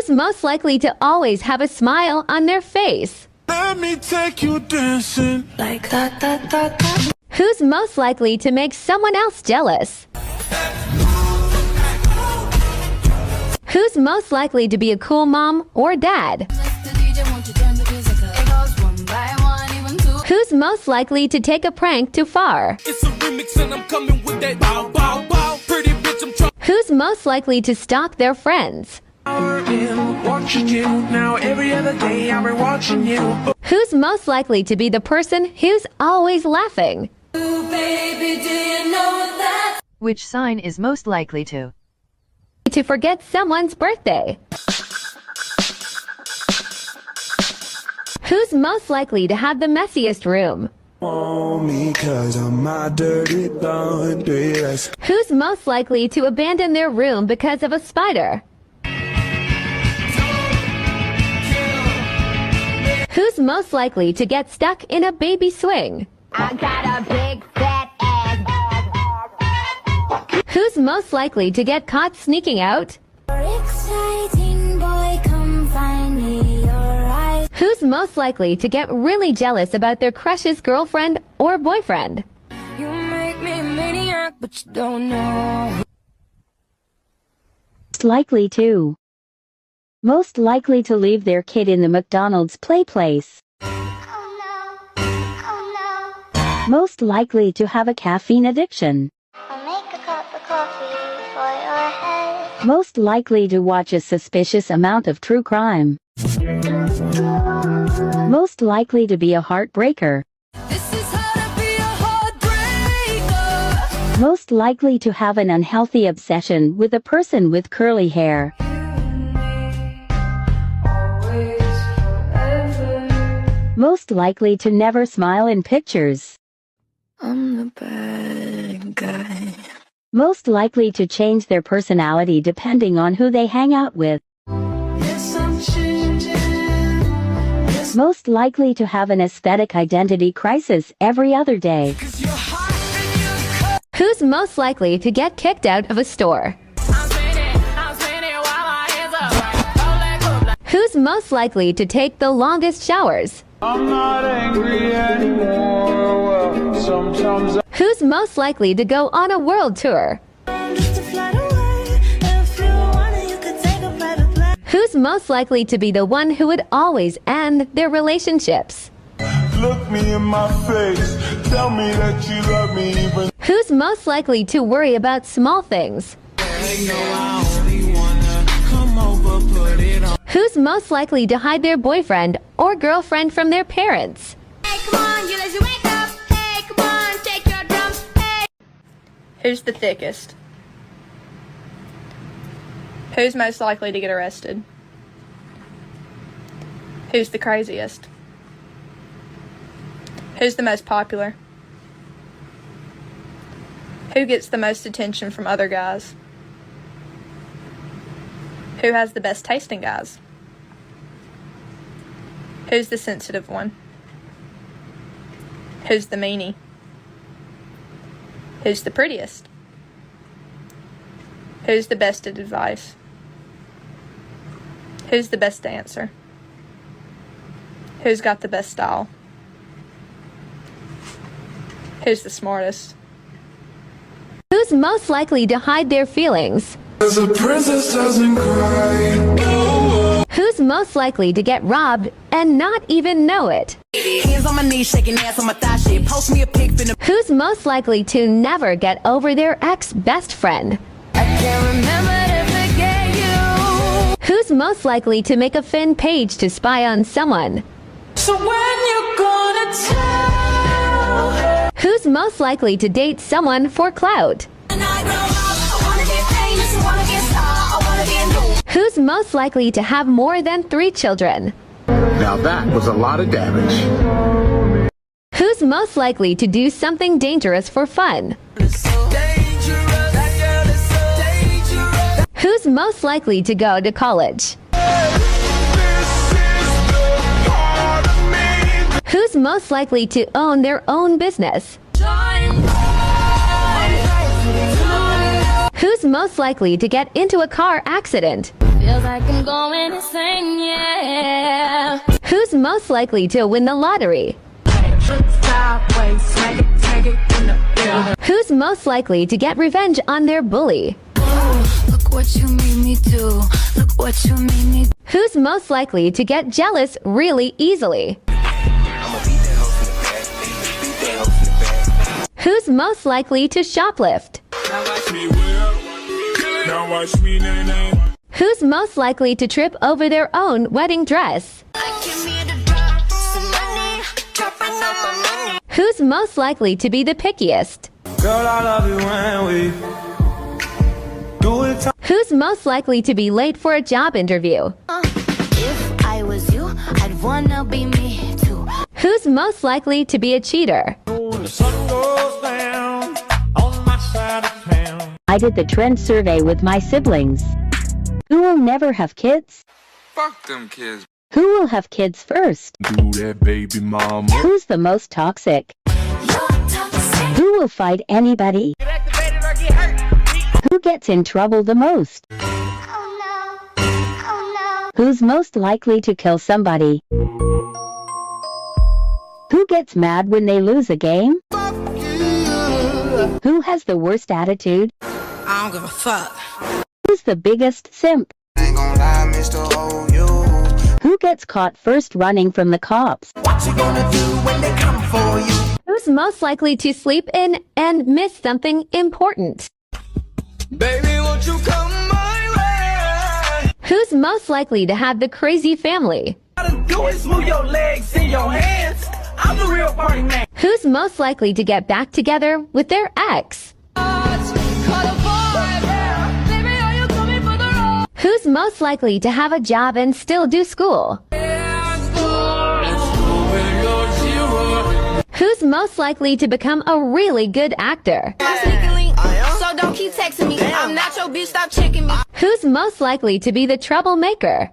Who's most likely to always have a smile on their face? Let me take you dancing like that, that, that, that. Who's most likely to make someone else jealous? Who's most likely to be a cool mom or dad? Who's most likely to take a prank too far? It's a remix and I'm coming with that bow, bow, bow. Pretty bitch, I'm trying. Who's most likely to stalk their friends? Watching you now every other day. I've been watching you. Who's most likely to be the person who's always laughing? Ooh, baby, do you know that? Which sign is most likely to Forget someone's birthday? Who's most likely to have the messiest room? Me 'cause I'm my dirty laundry. Who's most likely to abandon their room because of a spider? Who's most likely to get stuck in a baby swing? I got a big fat ass. Who's most likely to get caught sneaking out? Exciting boy, come find me your eyes. Who's most likely to get really jealous about their crush's girlfriend or boyfriend? You make me a maniac, but you don't know. Most likely to leave their kid in the McDonald's play place. Oh no, oh no. Most likely to have a caffeine addiction. I'll make a cup of coffee for your head. Most likely to watch a suspicious amount of true crime. Most likely to be a heartbreaker. This is how to be a heartbreaker. Most likely to have an unhealthy obsession with a person with curly hair. Most likely to never smile in pictures. I'm the bad guy. Most likely to change their personality depending on who they hang out with. Yes, I'm changing. Yes, Most likely to have an aesthetic identity crisis every other day. 'cause you're hot and you're cold. Who's most likely to get kicked out of a store? I'm spinning while my hands up. Hold that cool. Who's most likely to take the longest showers? I'm not angry anymore. Well, sometimes Who's most likely to go on a world tour? Just to fly away. If you want it, you could take a private plane. Who's most likely to be the one who would always end their relationships? look me in my face. Tell me that you love me even. Who's most likely to worry about small things? Who's most likely to hide their boyfriend or girlfriend from their parents? Hey, come on, you lazy wake up. Hey, come on, take your drums. Hey. Who's the thickest? Who's most likely to get arrested? Who's the craziest? Who's the most popular? Who gets the most attention from other guys? Who has the best taste in guys? Who's the sensitive one? Who's the meanie? Who's the prettiest? Who's the best at advice? Who's the best dancer? Who's got the best style? Who's the smartest? Who's most likely to hide their feelings? As a princess doesn't cry. Who's most likely to get robbed and not even know it? Hands on my knees, shaking ass on my thigh shit. Post me a pic, finna. Who's most likely to never get over their ex-best friend? I can't remember to forget you. Who's most likely to make a fan page to spy on someone? So when you gonna tell? Who's most likely to date someone for clout? When I grow up, I wanna get famous, I wanna get star, I wanna be a new. Who's most likely to have more than 3 children? Now that was a lot of damage. Who's most likely to do something dangerous for fun? Who's most likely to go to college? Who's most likely to own their own business? Who's most likely to get into a car accident? Feels like I'm going insane, yeah. Who's most likely to win the lottery? Who's most likely to get revenge on their bully? Look what you made me do. Look what you made me do. Who's most likely to get jealous really easily? Who's most likely to shoplift? Who's most likely to trip over their own wedding dress? Who's most likely to be the pickiest? Girl, I love you when we do it. Who's most likely to be late for a job interview? If I was you, I'd wanna be me too. Who's most likely to be a cheater? The sun goes down on my side of town. I did the trend survey with my siblings. Who will never have kids? Fuck them kids. Who will have kids first? Do that, baby mama. Who's the most toxic? Who will fight anybody? Who gets in trouble the most? Who's most likely to kill somebody? Who gets mad when they lose a game? Who has the worst attitude? I don't give a fuck. Who's the biggest simp? Ain't gonna lie, Mr. Oh, you. Who gets caught first running from the cops? What you gonna do when they come for you? Who's most likely to sleep in and miss something important? Baby, won't you come my way? Who's most likely to have the crazy family? All you gotta do is move your legs and your hands. I'm the real party man. Who's most likely to get back together with their ex? Who's most likely to have a job and still do school? Who's most likely to become a really good actor? So don't keep texting me. I'm not your bitch, stop checking me. Who's most likely to be the troublemaker?